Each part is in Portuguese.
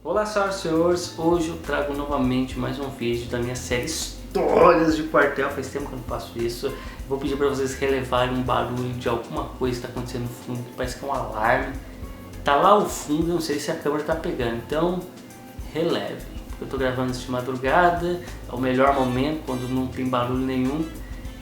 Olá, senhoras e senhores, hoje eu trago novamente mais um vídeo da minha série Histórias de Quartel. Faz tempo que eu não faço isso. Vou pedir para vocês relevarem um barulho de alguma coisa que está acontecendo no fundo, que parece que é um alarme. Tá lá ao fundo, eu não sei se a câmera está pegando, então releve. Eu estou gravando isso de madrugada, é o melhor momento, quando não tem barulho nenhum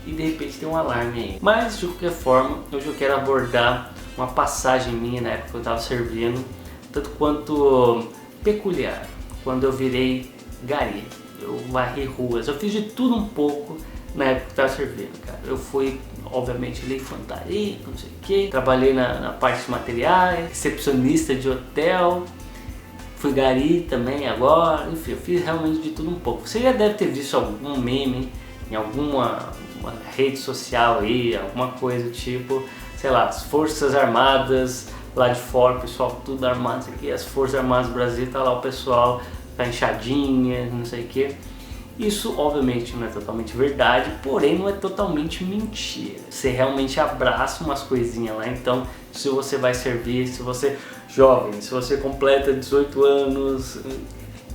e de repente tem um alarme aí. Mas de qualquer forma, hoje eu quero abordar uma passagem minha na época que eu estava servindo, tanto quanto peculiar, quando eu virei gari. Eu varri ruas, eu fiz de tudo um pouco na época que eu estava servindo, cara. Eu fui, obviamente, infantaria, não sei o que, trabalhei na parte de materiais, recepcionista de hotel, fui gari também agora, enfim, eu fiz realmente de tudo um pouco. Você já deve ter visto algum meme em alguma rede social aí, alguma coisa tipo, sei lá, as Forças Armadas lá de fora, o pessoal tudo armado aqui, as Forças Armadas do Brasil, tá lá o pessoal tá inchadinha, não sei o que. Isso obviamente não é totalmente verdade, porém não é totalmente mentira. Você realmente abraça umas coisinhas lá, então se você vai servir, se você jovem, se você completa 18 anos,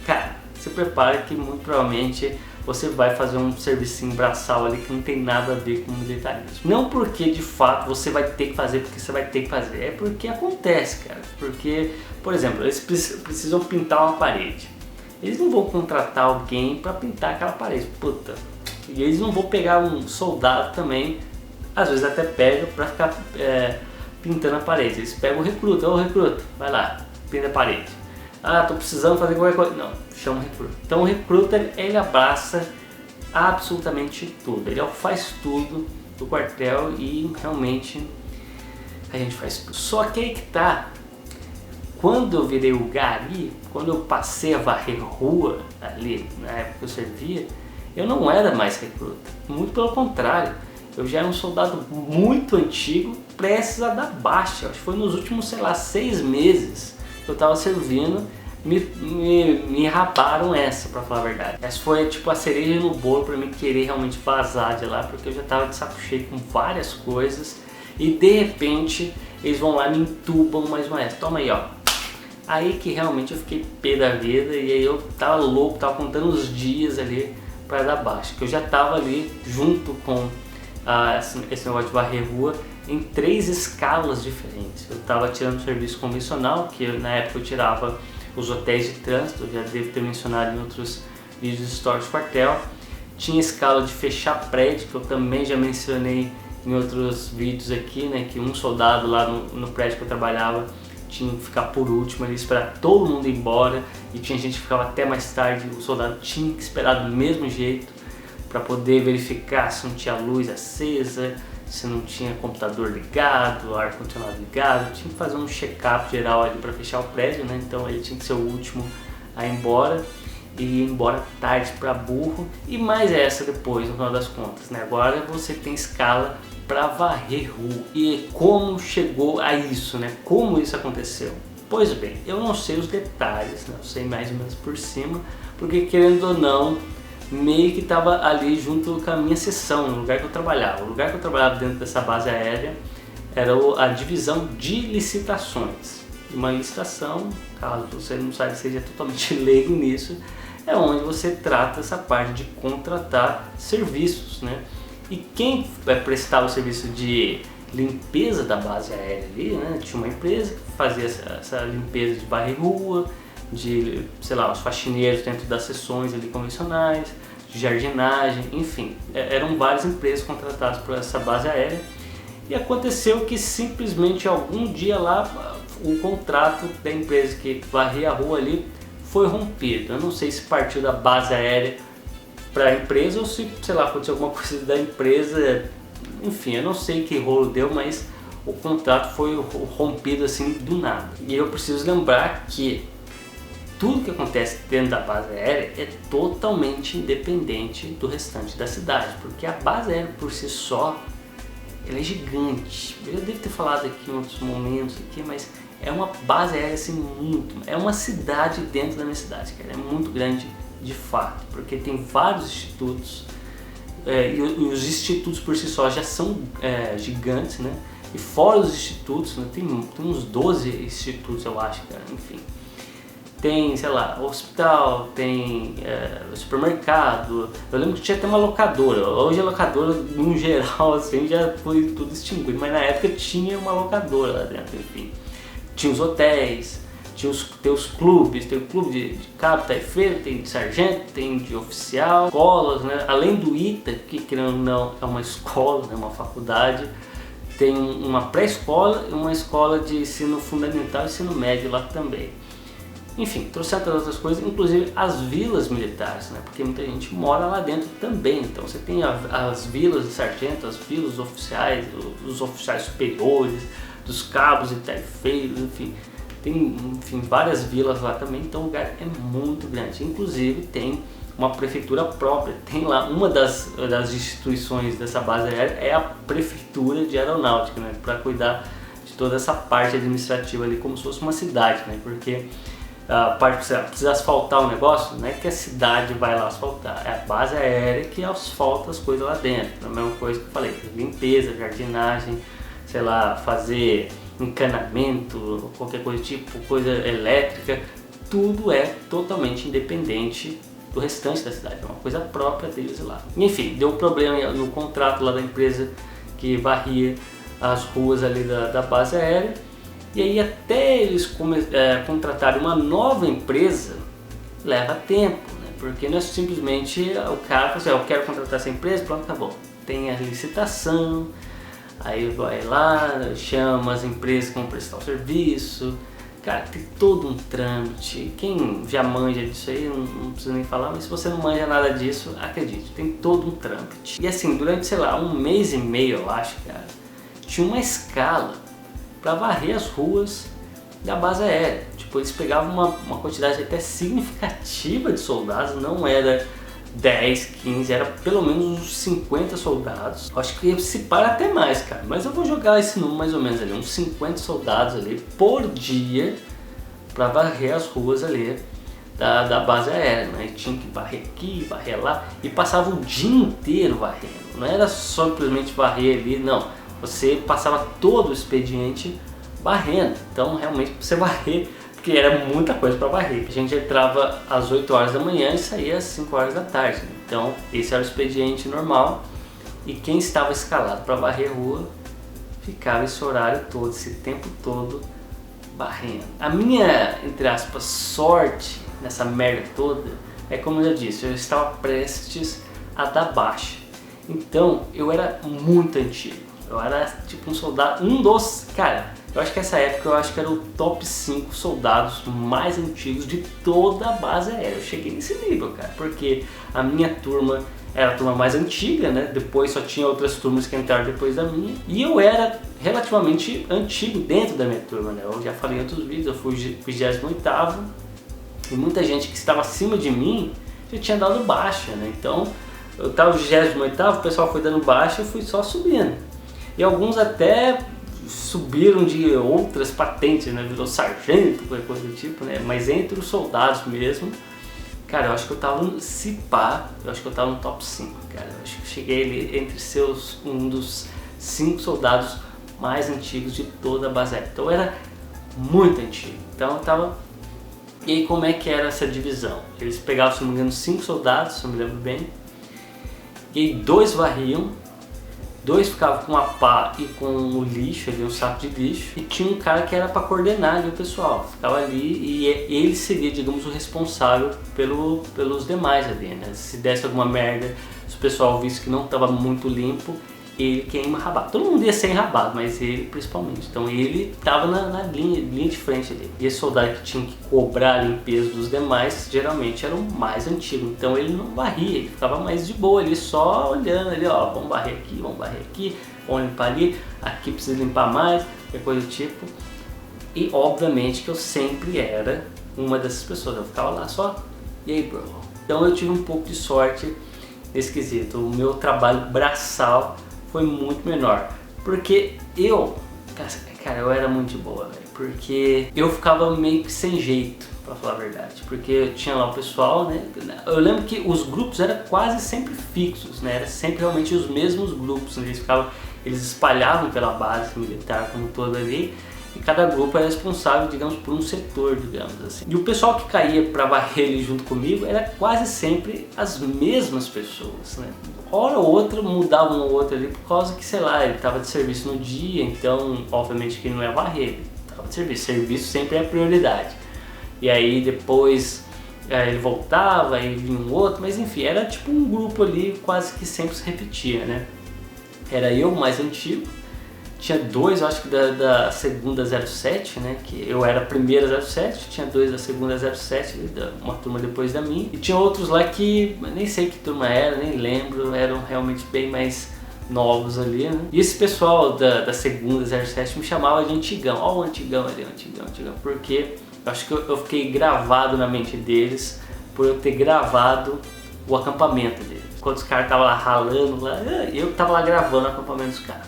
cara, se prepare que muito provavelmente você vai fazer um servicinho braçal ali que não tem nada a ver com militarismo. Não porque de fato você vai ter que fazer porque você vai ter que fazer, é porque acontece, cara. Porque, por exemplo, eles precisam pintar uma parede. Eles não vão contratar alguém para pintar aquela parede, puta. E eles não vão pegar um soldado também, às vezes até pega para ficar pintando a parede. Eles pegam o recruta, ô recruta, vai lá, pinta a parede. Ah, tô precisando fazer qualquer coisa. Não, chama o recruta. Então o recruta, ele abraça absolutamente tudo. Ele faz tudo do quartel e realmente a gente faz tudo. Só que aí que tá, quando eu virei o gari, quando eu passei a varrer rua ali, na época que eu servia, eu não era mais recruta. Muito pelo contrário, eu já era um soldado muito antigo, prestes a dar baixa. Acho que foi nos últimos, sei lá, 6 meses que eu tava servindo, me rabaram essa, pra falar a verdade. Essa foi tipo a cereja no bolo pra mim querer realmente vazar de lá, porque eu já tava de saco cheio com várias coisas e de repente eles vão lá e me entubam mais uma essa. Toma aí, ó. Aí que realmente eu fiquei pé da vida e aí eu tava louco, tava contando os dias ali pra dar baixa, que eu já tava ali junto com esse negócio de varrer rua em 3 escalas diferentes. Eu estava tirando serviço convencional, que na época eu tirava os hotéis de trânsito, eu já devo ter mencionado em outros vídeos de história de quartel. Tinha escala de fechar prédio, que eu também já mencionei em outros vídeos aqui, né, que um soldado lá no prédio que eu trabalhava tinha que ficar por último, ele esperar todo mundo ir embora, e tinha gente que ficava até mais tarde, o soldado tinha que esperar do mesmo jeito para poder verificar se não tinha luz acesa, se não tinha computador ligado, ar-condicionado ligado. Tinha que fazer um check-up geral ali para fechar o prédio, né? Então ele tinha que ser o último a ir embora, e ir embora tarde para burro. E mais essa depois, no final das contas, né? Agora você tem escala para varrer rua. E como chegou a isso, né? Como isso aconteceu? Pois bem, eu não sei os detalhes, né? Eu sei mais ou menos por cima, porque querendo ou não, meio que estava ali junto com a minha seção, no lugar que eu trabalhava. O lugar que eu trabalhava dentro dessa base aérea era a divisão de licitações. Uma licitação, caso você não saiba, seja totalmente leigo nisso, é onde você trata essa parte de contratar serviços, né? E quem prestava o serviço de limpeza da base aérea ali, né? Tinha uma empresa que fazia essa limpeza de varrer rua, de, sei lá, os faxineiros dentro das seções ali convencionais, de jardinagem, enfim, eram várias empresas contratadas por essa base aérea. E aconteceu que simplesmente algum dia lá o contrato da empresa que varria a rua ali foi rompido. Eu não sei se partiu da base aérea para a empresa ou se, sei lá, aconteceu alguma coisa da empresa, enfim, eu não sei que rolo deu, mas o contrato foi rompido assim do nada. E eu preciso lembrar que tudo que acontece dentro da base aérea é totalmente independente do restante da cidade, porque a base aérea por si só, ela é gigante. Eu já devo ter falado aqui em outros momentos aqui, mas é uma base aérea assim é uma cidade dentro da minha cidade, cara. É muito grande de fato, porque tem vários institutos e os institutos por si só já são gigantes, né? E fora os institutos, né, tem uns 12 institutos, eu acho, cara, enfim. tem, sei lá, hospital, tem supermercado. Eu lembro que tinha até uma locadora. Hoje a locadora, no geral, assim, já foi tudo extinguido, mas na época tinha uma locadora lá dentro, enfim. Tinha os hotéis, tem os clubes, tem o clube de cabo, taifeiro, tem de sargento, tem de oficial, escolas, né? Além do ITA, que querendo ou não é uma escola, né? Uma faculdade, tem uma pré-escola e uma escola de ensino fundamental e ensino médio lá também. Enfim, trouxe tantas outras coisas, inclusive as vilas militares, né? Porque muita gente mora lá dentro também. Então você tem as vilas de sargento, as vilas dos oficiais, os oficiais superiores, dos cabos e taifeiros, enfim. Tem várias vilas lá também, então o lugar é muito grande. Inclusive tem uma prefeitura própria, tem lá uma das instituições dessa base aérea é a prefeitura de aeronáutica, né? Para cuidar de toda essa parte administrativa ali, como se fosse uma cidade, né? Porque a parte precisa asfaltar o negócio, não é que a cidade vai lá asfaltar, é a base aérea que asfalta as coisas lá dentro. A mesma coisa que eu falei, limpeza, jardinagem, sei lá, fazer encanamento, qualquer coisa tipo, coisa elétrica, tudo é totalmente independente do restante da cidade, é uma coisa própria deles lá. Enfim, deu um problema no contrato lá da empresa que varria as ruas ali da base aérea, e aí até eles contratarem uma nova empresa leva tempo, né? Porque não é simplesmente o cara fala assim, eu quero contratar essa empresa, pronto, acabou. Tem a licitação, aí vai lá, chama as empresas que vão prestar o serviço. Cara, tem todo um trâmite. Quem já manja disso aí, não precisa nem falar, mas se você não manja nada disso, acredite, tem todo um trâmite. E assim, durante, sei lá, 1 mês e meio, eu acho, cara, tinha uma escala para varrer as ruas da base aérea. Tipo, eles pegavam uma quantidade até significativa de soldados, não era 10, 15, era pelo menos uns 50 soldados. Acho que se para até mais, cara, mas eu vou jogar esse número mais ou menos ali, uns 50 soldados ali por dia para varrer as ruas ali da base aérea, né? E tinha que varrer aqui, varrer lá, e passava o dia inteiro varrendo. Não era só simplesmente varrer ali, não. Você passava todo o expediente varrendo. Então realmente você varrer, porque era muita coisa para varrer. A gente entrava às 8 horas da manhã e saía às 5 horas da tarde. Então esse era o expediente normal, e quem estava escalado para varrer rua ficava esse horário todo, esse tempo todo varrendo. A minha, entre aspas, sorte nessa merda toda é, como eu já disse, eu estava prestes a dar baixa. Então eu era muito antigo. Eu era tipo um soldado, cara, eu acho que essa época eu acho que era o top 5 soldados mais antigos de toda a base aérea. Eu cheguei nesse nível, cara, porque a minha turma era a turma mais antiga, né? Depois só tinha outras turmas que entraram depois da minha. E eu era relativamente antigo dentro da minha turma, né? Eu já falei em outros vídeos, eu fui 28º, e muita gente que estava acima de mim já tinha dado baixa, né? Então eu estava no 28º, o pessoal foi dando baixa e eu fui só subindo. E alguns até subiram de outras patentes, né? Virou sargento, qualquer coisa do tipo, né? Mas entre os soldados mesmo, cara, eu acho que eu tava no eu acho que eu tava no top 5, cara. Eu acho que eu cheguei ali entre um dos 5 soldados mais antigos de toda a base aérea. Então eu era muito antigo. Então eu tava... E aí como é que era essa divisão? Eles pegavam, se não me engano, 5 soldados, se eu me lembro bem. E aí 2 varriam, 2 ficavam com a pá e com o lixo, ali, um saco de lixo, e tinha um cara que era para coordenar ali o pessoal, ficava ali e ele seria, digamos, o responsável pelos demais ali, né? Se desse alguma merda, se o pessoal visse que não estava muito limpo, ele que ia enrabar. Todo mundo ia ser enrabado, mas ele principalmente. Então ele estava na linha de frente ali. E esse soldado que tinha que cobrar a limpeza dos demais, geralmente era o mais antigo. Então ele não varria, ele ficava mais de boa ali, só olhando ali, ó, vamos varrer aqui, vamos limpar ali, aqui precisa limpar mais, qualquer coisa do tipo. E obviamente que eu sempre era uma dessas pessoas, eu ficava lá só, e aí bro? Então eu tive um pouco de sorte nesse quesito. O meu trabalho braçal foi muito menor, porque cara, eu era muito de boa, velho, porque eu ficava meio que sem jeito, pra falar a verdade, porque tinha lá o pessoal, né, eu lembro que os grupos eram quase sempre fixos, né, era sempre realmente os mesmos grupos, né? Eles espalhavam pela base militar como toda ali, e cada grupo era responsável, digamos, por um setor, digamos assim. E o pessoal que caía para varrer ali junto comigo era quase sempre as mesmas pessoas, né? Hora ou outra mudava um ou outro ali por causa que, sei lá, ele estava de serviço no dia, então obviamente que ele não ia varrer, ele estava de serviço. Serviço sempre é a prioridade. E aí depois ele voltava, aí vinha um outro, mas enfim, era tipo um grupo ali quase que sempre se repetia, né? Era eu, o mais antigo, tinha dois, eu acho que da segunda 07, né? Que eu era a primeira 07, tinha dois da segunda 07, uma turma depois da minha. E tinha outros lá que nem sei que turma era, nem lembro, eram realmente bem mais novos ali, né? E esse pessoal da segunda 07 me chamava de antigão. Ó o antigão ali, antigão, porque eu acho que eu fiquei gravado na mente deles por eu ter gravado o acampamento deles. Quando os caras estavam lá ralando, lá, eu tava lá gravando o acampamento dos caras.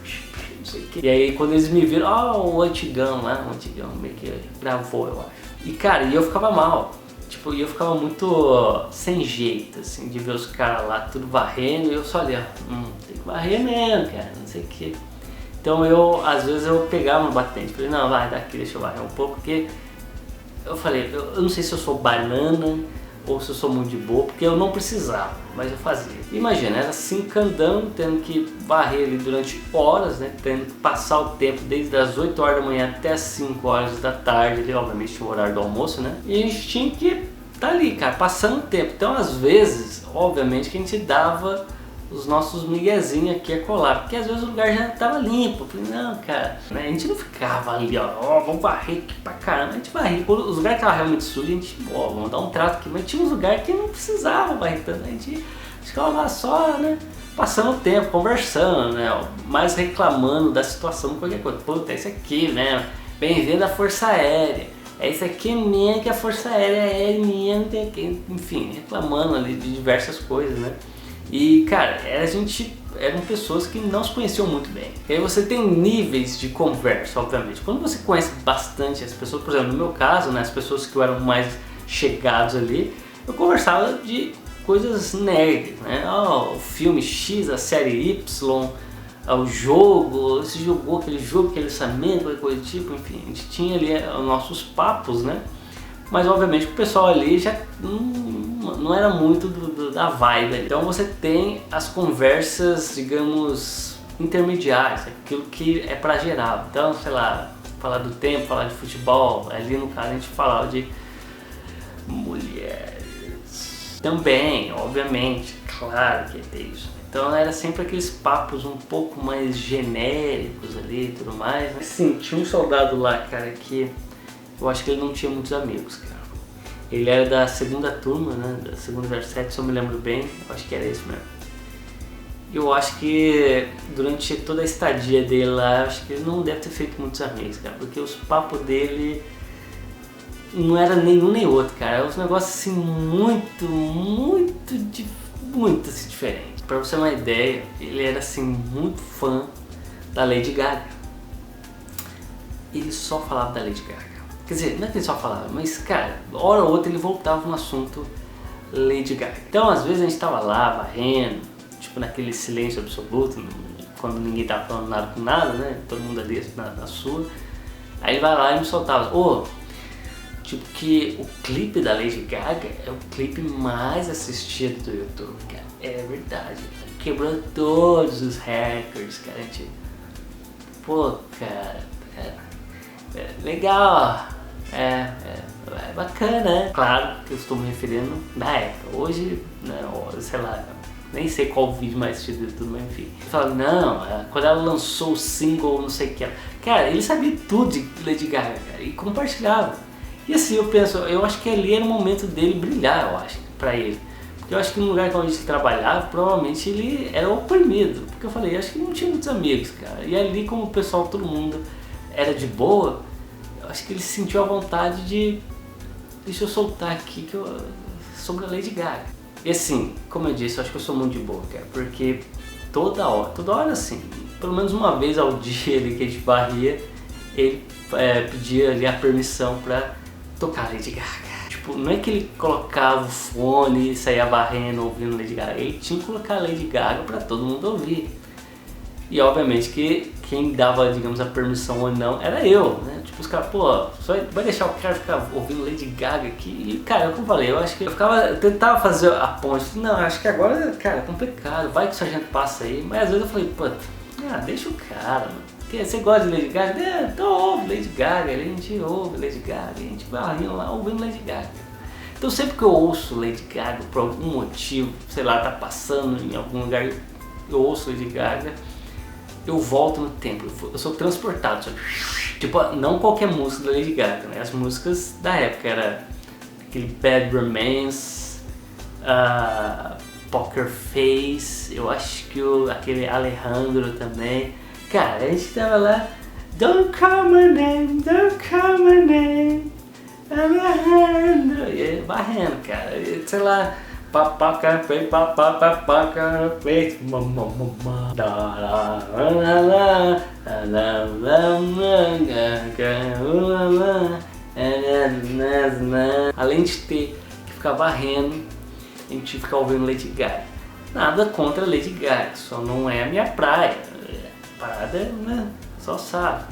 Não sei o que. E aí quando eles me viram, o antigão lá, o antigão meio que gravou, eu acho. E cara, eu ficava mal. Tipo, eu ficava muito sem jeito, assim, de ver os caras lá tudo varrendo e eu só olhava, tem que varrer mesmo, cara, não sei o que. Então às vezes eu pegava no batente, falei, não, vai daqui, deixa eu varrer um pouco, porque eu falei, eu não sei se eu sou banana ou se eu sou muito de boa, porque eu não precisava, mas eu fazia. Imagina, era assim andando, tendo que varrer ali durante horas, né, tendo que passar o tempo desde as 8 horas da manhã até as 5 horas da tarde, ali, obviamente tinha o horário do almoço, né, e a gente tinha que estar ali, cara, passando o tempo. Então às vezes, obviamente que a gente dava os nossos miguezinhos aqui a colar, porque às vezes o lugar já estava limpo. Eu falei, não, cara, né? A gente não ficava ali, vamos varrer aqui pra caramba. A gente varria. Quando os lugares estavam realmente sujos, a gente, vamos dar um trato aqui. Mas tinha uns lugares que não precisava varrer tanto. A gente ficava lá só, né, passando o tempo, conversando, né, mais reclamando da situação, qualquer coisa. Puta, é isso aqui, né, bem-vindo à Força Aérea. É isso aqui mesmo que a Força Aérea é mesmo, enfim, reclamando ali de diversas coisas, né. E cara, eram pessoas que não se conheciam muito bem. E aí você tem níveis de conversa, obviamente. Quando você conhece bastante as pessoas, por exemplo, no meu caso, né, as pessoas que eram mais chegados ali, eu conversava de coisas nerds, né? O filme X, a série Y, o jogo, se jogou aquele jogo, aquele lançamento, qualquer coisa do tipo, enfim, a gente tinha ali os nossos papos, né? Mas obviamente o pessoal ali já não era muito da vibe ali. Então você tem as conversas, digamos, intermediárias, aquilo que é pra geral. Então, sei lá, falar do tempo, falar de futebol, ali no caso a gente falava de mulheres. Também, obviamente, claro que ia ter isso. Então era sempre aqueles papos um pouco mais genéricos ali e tudo mais, né? Sim, tinha um soldado lá, cara, que eu acho que ele não tinha muitos amigos, cara. Ele era da segunda turma, né, da segunda 07, se eu me lembro bem, eu acho que era isso mesmo. Eu acho que durante toda a estadia dele lá, eu acho que ele não deve ter feito muitos amigos, cara, porque os papos dele não era nenhum nem outro, cara. Era uns negócios assim muito assim, diferentes. Pra você ter uma ideia, ele era assim muito fã da Lady Gaga. Ele só falava da Lady Gaga. Quer dizer, não é que ele só falava, mas cara, hora ou outra ele voltava no assunto Lady Gaga. Então às vezes a gente tava lá varrendo, tipo naquele silêncio absoluto, quando ninguém tava falando nada com nada, né? Todo mundo ali na sua. Aí ele vai lá e me soltava, tipo que o clipe da Lady Gaga é o clipe mais assistido do YouTube, cara. É verdade, quebrou todos os recordes, cara. Pô, cara, legal, é bacana, né? Claro que eu estou me referindo na época. Hoje, né, sei lá, nem sei qual vídeo mais assistido do YouTube, mas enfim. Fala, não, quando ela lançou o single, não sei o que. Cara, ele sabia tudo de Lady Gaga, cara, e compartilhava. E assim, eu acho que ali era o momento dele brilhar, eu acho, pra ele. Porque eu acho que no lugar onde ele trabalhava, provavelmente ele era oprimido. Porque eu falei, acho que não tinha muitos amigos, cara. E ali, como o pessoal, todo mundo era de boa, eu acho que ele sentiu a vontade de, deixa eu soltar aqui sobre a Lady Gaga. E assim, como eu disse, eu acho que eu sou muito de boa, cara, porque toda hora assim, pelo menos uma vez ao dia ali que a gente varria, ele pedia ali a permissão pra tocar Lady Gaga. Tipo, não é que ele colocava o fone e saía varrendo ouvindo Lady Gaga, ele tinha que colocar a Lady Gaga pra todo mundo ouvir. E obviamente que quem dava, digamos, a permissão ou não era eu, né? Tipo, Os caras, pô, só vai deixar o cara ficar ouvindo Lady Gaga aqui? E, cara, como eu falei, eu acho que eu tentava fazer a ponte. Não, acho que agora, cara, é complicado, vai que o sargento passa aí. Mas às vezes eu falei, pô, deixa o cara, mano. Porque você gosta de Lady Gaga? Então ouve Lady Gaga, a gente ouve Lady Gaga, a gente vai lá ouvindo Lady Gaga. Então sempre que eu ouço Lady Gaga, por algum motivo, sei lá, tá passando em algum lugar, eu ouço Lady Gaga, eu volto no tempo, eu sou transportado, sabe? Tipo, não qualquer música da Lady Gaga, né? As músicas da época era aquele Bad Romance, Poker Face, eu acho que aquele Alejandro também. Cara, a gente tava lá, don't call my name, Alejandro, e varrendo, cara, e, sei lá, papaca feito, além de ter que ficar varrendo, a gente ficar ouvindo Lady Gaga. Nada contra Lady Gaga, só não é a minha praia. A parada, né? Só sabe.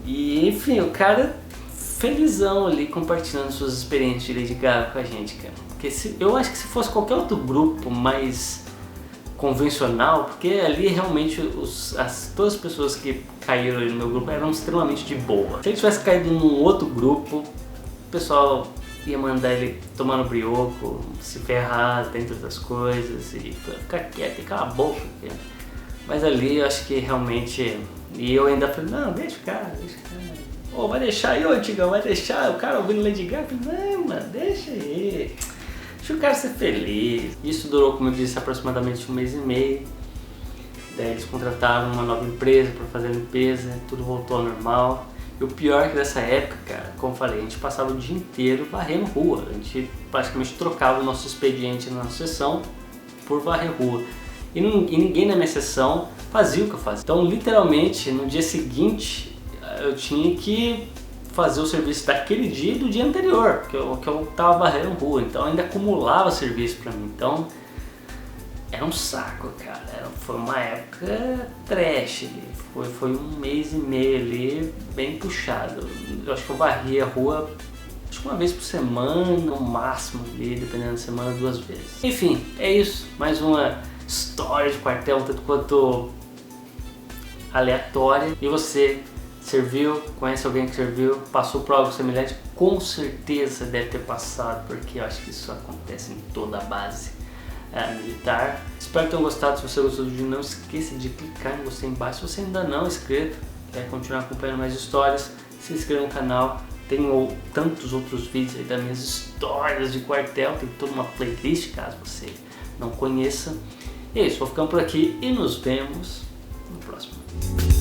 E enfim, o cara felizão ali compartilhando suas experiências de Lady Gaga com a gente, cara. Porque eu acho que se fosse qualquer outro grupo mais convencional, porque ali realmente todas as pessoas que caíram ali no meu grupo eram extremamente de boa. Se ele tivesse caído num outro grupo, o pessoal ia mandar ele tomar no brioco, se ferrar dentro das coisas e ficar quieto e calar a boca. Mas ali eu acho que realmente... E eu ainda falei, não, deixa o cara. Ô, vai deixar aí, ô Tigão, vai deixar o cara ouvindo Lady Gaga? Eu falei, não, mano, deixa aí. Deixa o cara ser feliz. Isso durou, como eu disse, aproximadamente 1 mês e meio. Daí eles contrataram uma nova empresa para fazer a limpeza, tudo voltou ao normal. E o pior é que nessa época, cara, como eu falei, a gente passava o dia inteiro varrendo rua. A gente praticamente trocava o nosso expediente na nossa sessão por varrer rua. E ninguém na minha sessão fazia o que eu fazia. Então, literalmente, no dia seguinte, eu tinha que fazer o serviço daquele dia e do dia anterior, que eu tava varrendo rua. Então, ainda acumulava serviço pra mim. Então, era um saco, cara. Foi uma época trash ali. Foi 1 mês e meio ali, bem puxado. Eu acho que eu varria a rua, acho que 1 vez por semana, no máximo ali, dependendo da semana, 2 vezes. Enfim, é isso. Mais uma história de quartel, tanto quanto aleatória. E você serviu? Conhece alguém que serviu? Passou por algo semelhante? Com certeza deve ter passado, porque eu acho que isso acontece em toda a base militar. Espero que tenham gostado. Se você gostou do vídeo, não esqueça de clicar no gostei embaixo. Se você ainda não é inscrito, quer continuar acompanhando mais histórias, se inscreva no canal. Tem tantos outros vídeos aí das minhas histórias de quartel, tem toda uma playlist caso você não conheça. E é isso, vou ficando por aqui e nos vemos no próximo vídeo.